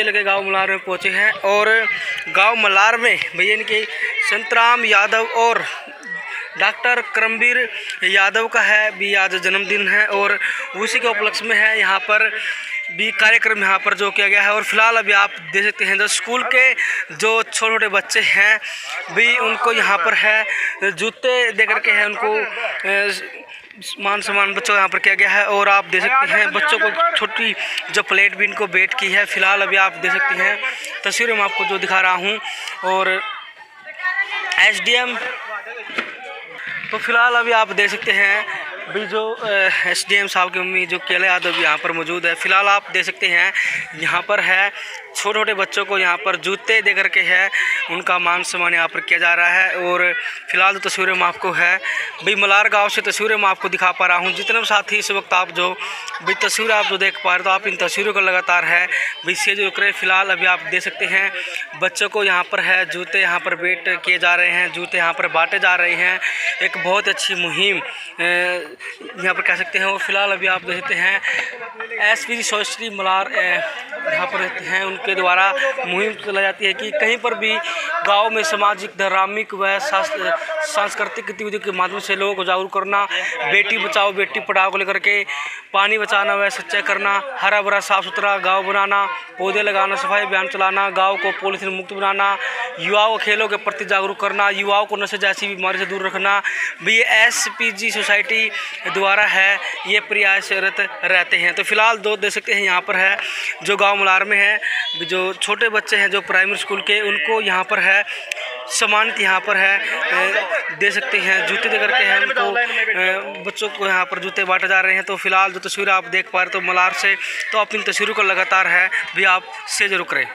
लगे गांव मलार में पहुंचे हैं और गांव मलार में भैया इनके संतराम यादव और डॉक्टर करमवीर यादव का है भी आज जन्मदिन है और उसी के उपलक्ष्य में है यहाँ पर भी कार्यक्रम यहाँ पर जो किया गया है। और फिलहाल अभी आप देख सकते हैं जो स्कूल के जो छोटे छोटे बच्चे हैं भी उनको यहाँ पर है जूते दे करके है उनको मान सम्मान बच्चों यहाँ पर किया गया है। और आप देख सकते हैं बच्चों को छोटी जो प्लेट भी इनको भेंट की है। फिलहाल अभी आप देख सकते हैं तस्वीरें मैं आपको जो दिखा रहा हूँ। और एसडीएम तो फिलहाल अभी आप देख सकते हैं भी जो एसडीएम साहब की मम्मी जो केला यादव यहाँ पर मौजूद है। फिलहाल आप देख सकते हैं यहाँ पर है छोटे छोटे बच्चों को यहाँ पर जूते दे करके है उनका मान सम्मान यहाँ पर किया जा रहा है। और फिलहाल जो तस्वीरें मैं आपको है भाई मलार गांव से तस्वीरें मैं आपको दिखा पा रहा हूँ। जितने भी साथी इस वक्त आप जो भाई तस्वीरें आप जो देख पा रहे हो तो आप इन तस्वीरों को लगातार है भाई से जो रहे। फिलहाल अभी आप देख सकते हैं बच्चों को यहाँ पर है जूते यहाँ पर भेंट किए जा रहे हैं, जूते यहाँ पर बांटे जा रहे हैं। एक बहुत अच्छी मुहिम यहाँ पर कह सकते हैं। और फिलहाल अभी आप देख सकते हैं एसपीजी सोसाइटी मलार यहाँ पर रहते हैं उनके द्वारा मुहिम चलाई जाती है कि कहीं पर भी गांव में सामाजिक धार्मिक व सांस्कृतिक गतिविधियों के माध्यम से लोगों को जागरूक करना, बेटी बचाओ बेटी पढ़ाओ को लेकर के पानी बचाना व सच्चाई करना, हरा भरा साफ सुथरा गाँव बनाना, पौधे लगाना, सफाई अभियान चलाना, गाँव को पॉलीथीन मुक्त बनाना, युवाओं को खेलों के प्रति जागरूक करना, युवाओं को नशे जैसी बीमारी से दूर रखना भी एसपीजी सोसाइटी द्वारा है ये प्रयासरत रहते हैं। तो फिलहाल दो देख सकते हैं यहाँ पर है जो गांव मलार में है जो छोटे बच्चे हैं जो प्राइमरी स्कूल के उनको यहाँ पर है सम्मानित यहाँ पर है दे सकते हैं जूते दे करके हैं उनको बच्चों को यहाँ पर जूते बांटे जा रहे हैं। तो फिलहाल जो तस्वीरें आप देख पा रहे तो मलार से तो आप इन तस्वीरों को लगातार है भी आप से जरूर करें।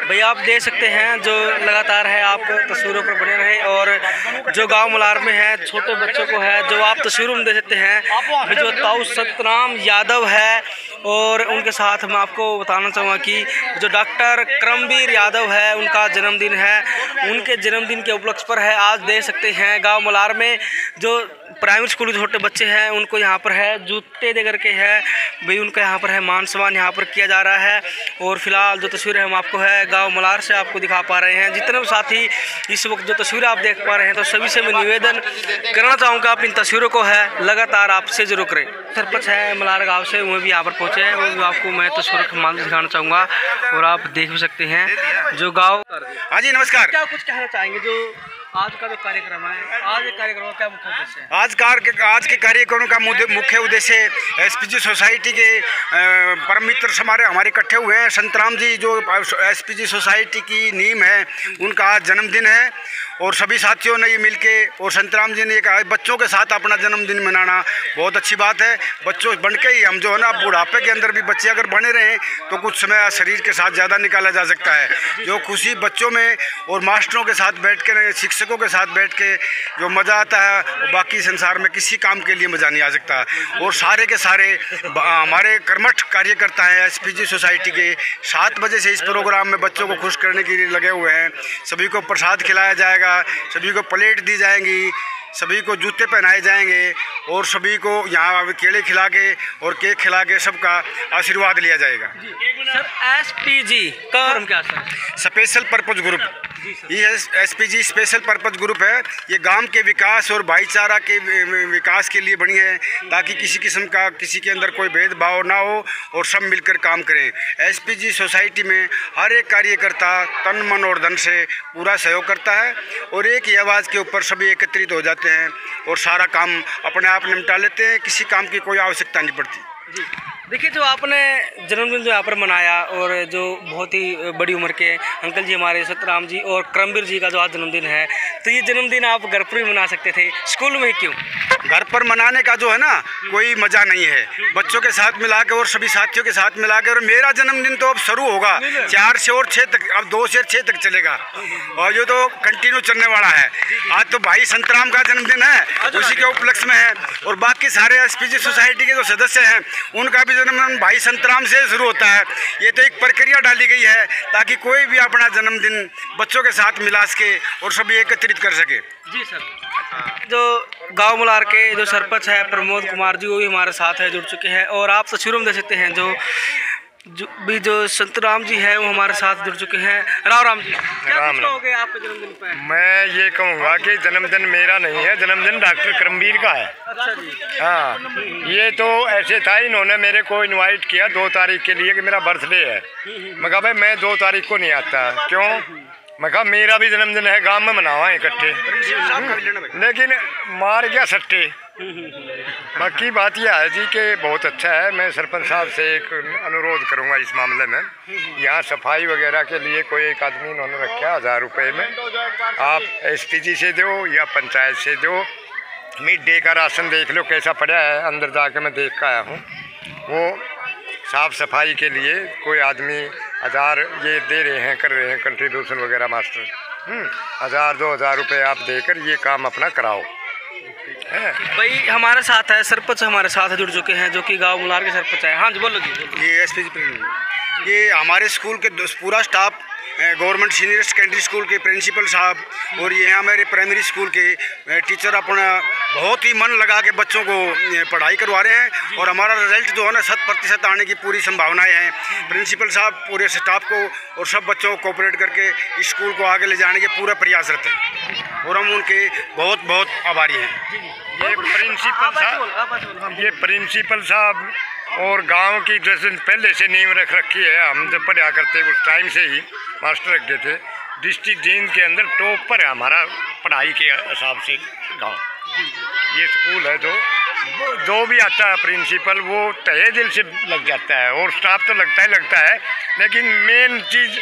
भैया आप देख सकते हैं जो लगातार है आप तस्वीरों पर बने रहे। और जो गांव मलार में है छोटे बच्चों को है जो आप तस्वीरों में देख सकते हैं जो ताऊ संतराम यादव है और उनके साथ मैं आपको बताना चाहूँगा कि जो डॉक्टर करमवीर यादव है उनका जन्मदिन है। उनके जन्मदिन के उपलक्ष्य पर है आज देख सकते हैं गांव मलार में जो प्राइमरी स्कूल के छोटे बच्चे हैं उनको यहाँ पर है जूते दे करके है भाई उनका यहाँ पर है मान सम्मान यहाँ पर किया जा रहा है। और फिलहाल जो तस्वीरें हम आपको है गांव मलार से आपको दिखा पा रहे हैं। जितने भी साथी इस वक्त जो तस्वीरें आप देख पा रहे हैं तो सभी से मैं निवेदन करना चाहूँगा आप इन तस्वीरों को है लगातार आपसे जरूर करें। सरपंच है मलार गाँव से वो भी यहाँ पर पहुँचे हैं वो आपको मैं तस्वीरों के माध्यम से दिखाना चाहूँगा और आप देख भी सकते हैं जो गाँव। हाँ जी नमस्कार। क्या कुछ कहना चाहेंगे जो आज का जो कार्यक्रम है आज एक कार्यक्रम का क्या मुख्य उद्देश्य है? आज के कार्यक्रम का मुख्य उद्देश्य एसपीजी सोसाइटी के परम मित्र हमारे इकट्ठे हुए हैं। संतराम जी जो एसपीजी सोसाइटी की नींव है उनका आज जन्मदिन है और सभी साथियों ने ये मिलके और संतराम जी ने ये कहा बच्चों के साथ अपना जन्मदिन मनाना बहुत अच्छी बात है। बच्चों बन के ही हम जो है ना बुढ़ापे के अंदर भी बच्चे अगर बने रहें तो कुछ समय शरीर के साथ ज़्यादा निकाला जा सकता है। जो खुशी बच्चों में और मास्टरों के साथ बैठ के शिक्षकों के साथ बैठ के जो मज़ा आता है बाकी संसार में किसी काम के लिए मज़ा नहीं आ सकता। और सारे के सारे हमारे कर्मठ कार्यकर्ता हैं एसपीजी सोसाइटी के 7 बजे से इस प्रोग्राम में बच्चों को खुश करने के लिए लगे हुए हैं। सभी को प्रसाद खिलाया जाएगा, सभी को प्लेट दी जाएंगी, सभी को जूते पहनाए जाएंगे और सभी को यहाँ केले खिला के और केक खिला के सबका आशीर्वाद लिया जाएगा। सर एसपीजी का नाम क्या सर? Special purpose group. ये एसपीजी स्पेशल पर्पज ग्रुप है। ये गांव के विकास और भाईचारा के विकास के लिए बनी है ताकि किसी किस्म का किसी के अंदर कोई भेदभाव ना हो और सब मिलकर काम करें। एसपीजी सोसाइटी में हर एक कार्यकर्ता तन मन और धन से पूरा सहयोग करता है और एक ही आवाज़ के ऊपर सभी एकत्रित हो जाते हैं और सारा काम अपने आप निपटा लेते हैं। किसी काम की कोई आवश्यकता नहीं पड़ती। जी देखिए जो आपने जन्मदिन जो यहाँ पर मनाया और जो बहुत ही बड़ी उम्र के अंकल जी हमारे संतराम जी और करमवीर जी का जो आज जन्मदिन है तो ये जन्मदिन आप घर पर ही मना सकते थे, स्कूल में ही क्यों? घर पर मनाने का जो है ना कोई मज़ा नहीं है। बच्चों के साथ मिला के और सभी साथियों के साथ मिला के और मेरा जन्मदिन तो अब शुरू होगा 4 से और 6 तक, अब 2 से 6 तक चलेगा और ये तो कंटिन्यू चलने वाला है। आज तो भाई संतराम का जन्मदिन है, उसी के उपलक्ष्य में है। और बाकी सारे एसपीजी सोसाइटी के जो सदस्य हैं उनका भी जन्मदिन भाई संतराम से शुरू होता है। ये तो एक प्रक्रिया डाली गई है ताकि कोई भी अपना जन्मदिन बच्चों के साथ मिला सके और सभी एकत्रित कर सके। जी सर। जो गांव मलार के जो सरपंच है प्रमोद कुमार जी, वो भी हमारे साथ है, जुड़ चुके हैं। और आप तस्वीरों में देख सकते हैं जो संतराम जी है वो हमारे साथ जुड़ चुके हैं। राम राम जी, क्या कहोगे आपके जन्मदिन पर? मैं ये कहूँगा कि जन्मदिन मेरा नहीं है, जन्मदिन डॉक्टर करमवीर का है। अच्छा जी। हाँ, ये तो ऐसे था, इन्होंने मेरे को इनवाइट किया 2 तारीख के लिए कि मेरा बर्थडे है। मैं कहा भाई मैं 2 तारीख को नहीं आता। क्यों? मैं कहा मेरा भी जन्मदिन है, गांव में मनावा इकट्ठे, लेकिन मार गया सट्टे। बाकी बात यह है जी कि बहुत अच्छा है। मैं सरपंच साहब से एक अनुरोध करूंगा इस मामले में, यहाँ सफाई वगैरह के लिए कोई एक आदमी इन्होंने रखा 1000 रुपये में, आप एसपीजी से दो या पंचायत से दो। मिड डे का राशन देख लो कैसा पड़ा है, अंदर जाके मैं देख के आया हूँ। वो साफ़ सफाई के लिए कोई आदमी 1000 ये दे रहे हैं, कर रहे हैं कंट्रीब्यूशन वगैरह मास्टर। 1000-2000 रुपये आप देकर ये काम अपना कराओ। भाई हमारे साथ है सरपंच, हमारे साथ जुड़ चुके हैं जो कि गांव मुलार के सरपंच है। हाँ जी बोलो जी। ये एसपीजी ये हमारे स्कूल के पूरा staff, government senior secondary school के प्रिंसिपल साहब और ये हमारे प्राइमरी स्कूल के टीचर अपना बहुत ही मन लगा के बच्चों को पढ़ाई करवा रहे हैं। और हमारा रिजल्ट जो है ना 100% आने की पूरी संभावनाएं हैं। प्रिंसिपल साहब पूरे स्टाफ को और सब बच्चों को कोऑपरेट करके स्कूल को आगे ले जाने के पूरा प्रयासरत हैं और हम उनके बहुत बहुत आभारी हैं। ये प्रिंसिपल साहब और गांव की जैसे पहले से नींव रख रखी है। हम जब पढ़ा करते उस टाइम से ही मास्टर रख गए थे। डिस्ट्रिक्ट जींद के अंदर टॉप पर है हमारा पढ़ाई के हिसाब से गांव। ये स्कूल है जो भी आता है प्रिंसिपल वो तहे दिल से लग जाता है और स्टाफ तो लगता है, लेकिन मेन चीज़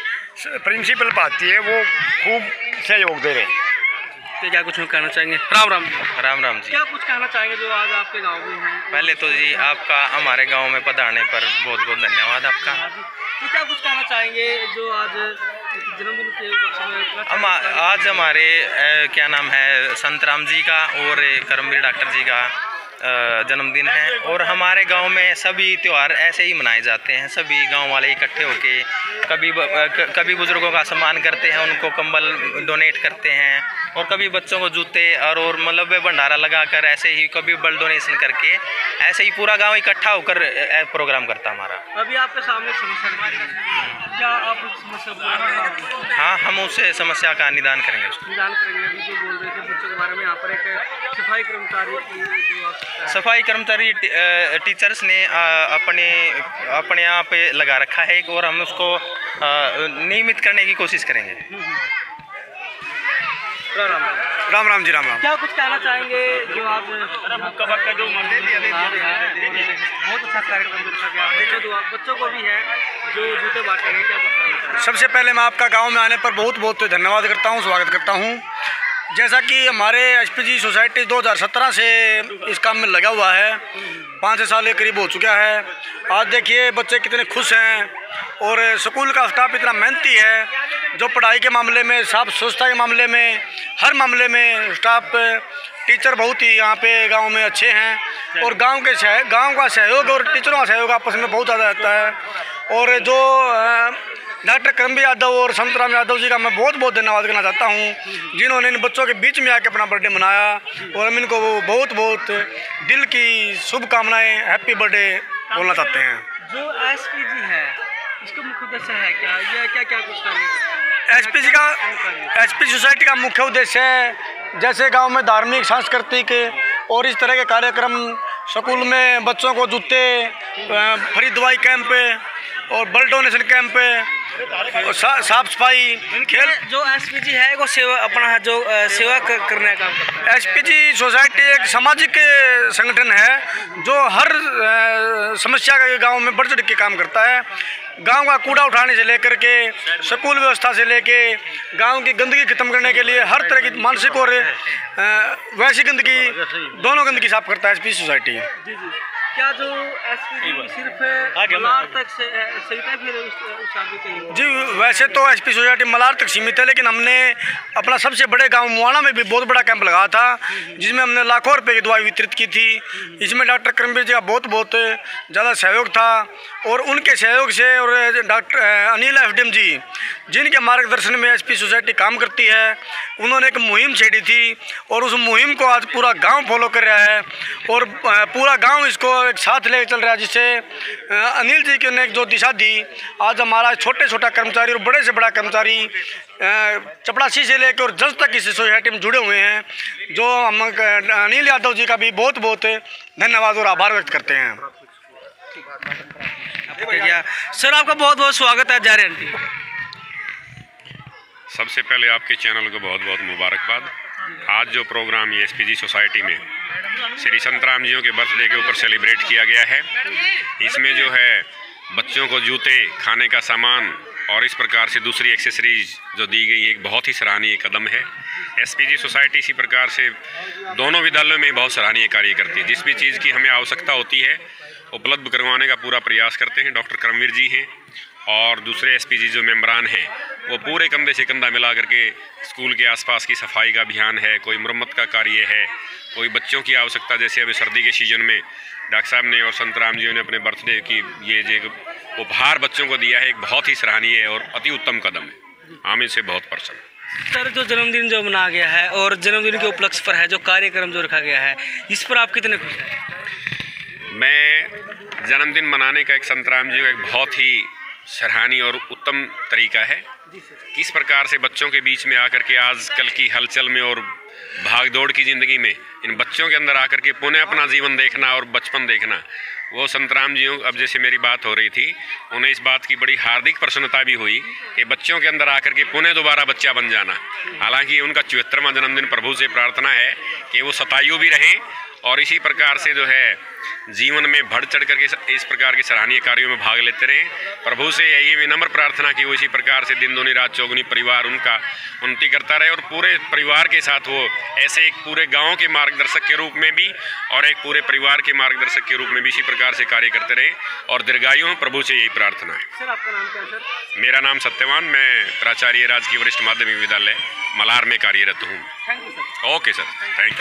प्रिंसिपल पाती है, वो खूब सहयोग दे रहे हैं। तो क्या कुछ कहना चाहेंगे? राम राम। राम राम जी। क्या कुछ कहना चाहेंगे जो आज आपके गांव में हैं? पहले तो जी आपका हमारे गांव में पधारने पर बहुत बहुत धन्यवाद आपका। तो क्या कुछ कहना चाहेंगे जो आज जन्मदिन के उपलक्ष्य में? हम आज हमारे क्या नाम है संतराम जी का और करमवीर डॉक्टर जी का जन्मदिन है। और हमारे गांव में सभी त्यौहार ऐसे ही मनाए जाते हैं। सभी गांव वाले इकट्ठे होके कभी बुजुर्गों का सम्मान करते हैं, उनको कंबल डोनेट करते हैं, और कभी बच्चों को जूते और मतलब भंडारा लगाकर ऐसे ही कभी बल डोनेशन करके ऐसे ही पूरा गांव इकट्ठा होकर प्रोग्राम करता हमारा। अभी आपके सामने समस्या क्या आप समस्या? हाँ, हम उससे समस्या का निदान करेंगे। निदान करेंगे। अभी जो बोल रहे थे बच्चों के बारे में, यहाँ पर एक सफाई कर्मचारी सफाई कर्मचारी टीचर्स ने अपने यहाँ पे लगा रखा है और हम उसको नियमित करने की कोशिश करेंगे। राम राम जी। राम राम। क्या कुछ कहना चाहेंगे जो आप जो बहुत अच्छा कार्यक्रम देखो बच्चों को भी है जो जूते बांटे हैं, क्या? सबसे पहले मैं आपका गांव में आने पर बहुत बहुत धन्यवाद करता हूं, स्वागत करता हूं। जैसा कि हमारे एसपीजी सोसाइटी 2017 से इस काम में लगा हुआ है, 5 साल के करीब हो चुका है। आज देखिए बच्चे कितने खुश हैं और स्कूल का स्टाफ इतना मेहनती है, जो पढ़ाई के मामले में, साफ स्वच्छता के मामले में, हर मामले में स्टाफ टीचर बहुत ही यहाँ पे गांव में अच्छे हैं। और गांव का सहयोग और टीचरों का सहयोग आपस में बहुत ज़्यादा रहता है। और जो डॉक्टर करमवीर यादव और संतराम यादव जी का मैं बहुत बहुत धन्यवाद करना चाहता हूँ, जिन्होंने इन बच्चों के बीच में आके अपना बर्थडे मनाया। और हम इनको बहुत बहुत दिल की शुभकामनाएँ, हैप्पी बर्थडे बोलना चाहते हैं। जो एसपीजी है इसका मुख्य उद्देश्य है क्या? ये क्या कुछ एसपीजी सोसाइटी का मुख्य उद्देश्य है जैसे गांव में धार्मिक, सांस्कृतिक और इस तरह के कार्यक्रम, स्कूल में बच्चों को जूते, फ्री दवाई कैंप और ब्लड डोनेशन कैंप, साफ सफाई, खेल। जो एसपीजी है वो सेवा करने का। एसपीजी सोसाइटी एक सामाजिक संगठन है जो हर समस्या का गांव में बढ़ चढ़ के काम करता है। गांव का कूड़ा उठाने से लेकर के स्कूल व्यवस्था से लेके गांव की गंदगी खत्म करने के लिए हर तरह की मानसिक और वैसी गंदगी, दोनों गंदगी साफ करता है एसपीजी सोसाइटी। क्या जो एसपी सिर्फ मलार तक सही है फिर उस आगे के लिए? जी वैसे तो एसपी सोसाइटी मलार तक सीमित है, लेकिन हमने अपना सबसे बड़े गांव मुआना में भी बहुत बड़ा कैंप लगाया था, जिसमें हमने लाखों रुपए की दवाई वितरित की थी। इसमें डॉक्टर करमबीर जी का बहुत ज़्यादा सहयोग था, और उनके सहयोग से और डॉक्टर अनिल एफडीएम जी जिनके मार्गदर्शन में एसपी सोसाइटी काम करती है, उन्होंने एक मुहिम छेड़ी थी, और उस मुहिम को आज पूरा गांव फॉलो कर रहा है, और पूरा गांव इसको एक साथ ले चल रहा है, जिससे अनिल जी ने जो दिशा दी, आज हमारा छोटा कर्मचारी और बड़े से बड़ा कर्मचारी चपड़ासी से लेकर और जज तक इस सोसाइटी में जुड़े हुए हैं, जो हम अनिल यादव जी का भी बहुत धन्यवाद और आभार व्यक्त करते हैं। सर आपका बहुत स्वागत है जारेन। सबसे पहले आपके चैनल को बहुत मुबारकबाद। आज जो प्रोग्राम ये एसपीजी सोसाइटी में श्री संतराम जियों के बर्थडे के ऊपर सेलिब्रेट किया गया है, इसमें जो है बच्चों को जूते, खाने का सामान और इस प्रकार से दूसरी एक्सेसरीज जो दी गई, एक बहुत ही सराहनीय कदम है। एसपीजी सोसाइटी इसी प्रकार से दोनों विद्यालयों में बहुत सराहनीय कार्य करती है। जिस भी चीज़ की हमें आवश्यकता होती है उपलब्ध करवाने का पूरा प्रयास करते हैं। डॉक्टर करमबीर जी हैं और दूसरे एसपीजी जो मेंबरान हैं, वो पूरे कंधे से कंधा मिला करके स्कूल के आसपास की सफाई का अभियान है, कोई मरम्मत का कार्य है, कोई बच्चों की आवश्यकता, जैसे अभी सर्दी के सीजन में डॉक्टर साहब ने और संतराम जी ने अपने बर्थडे की ये जो उपहार बच्चों को दिया है, एक बहुत ही सराहनीय और अति उत्तम कदम है। हम इससे बहुत प्रसन्न। सर जो जन्मदिन जो मनाया गया है और जन्मदिन के उपलक्ष्य पर है जो कार्यक्रम जो रखा गया है, इस पर आप कितने खुश हैं? मैं जन्मदिन मनाने का एक संतराम जी का एक बहुत ही सराहनीय और उत्तम तरीका है। किस प्रकार से बच्चों के बीच में आकर के आजकल की हलचल में और भागदौड़ की ज़िंदगी में इन बच्चों के अंदर आकर के पुनः अपना जीवन देखना और बचपन देखना, वो संतराम जी, अब जैसे मेरी बात हो रही थी, उन्हें इस बात की बड़ी हार्दिक प्रसन्नता भी हुई कि बच्चों के अंदर आकर के पुनः दोबारा बच्चा बन जाना। हालांकि उनका 74वां जन्मदिन, प्रभु से प्रार्थना है कि वो शतायु भी रहें और इसी प्रकार से जो है जीवन में बढ़ चढ़ करके इस प्रकार के सराहनीय कार्यों में भाग लेते रहें। प्रभु से यही विनम्र प्रार्थना कि वो इसी प्रकार से दिन दूनी रात चौगुनी परिवार उनका उन्नति करता रहे, और पूरे परिवार के साथ वो ऐसे एक पूरे गांव के मार्गदर्शक के रूप में भी और एक पूरे परिवार के मार्गदर्शक के रूप में भी इसी प्रकार से कार्य करते रहे और दीर्घायु हों। प्रभु से यही प्रार्थना है। सर आपका नाम क्या है? सर मेरा नाम सत्यवान, मैं प्राचार्य राजकीय वरिष्ठ माध्यमिक विद्यालय मलार में कार्यरत हूँ। Thank you sir. Okay sir, thank you.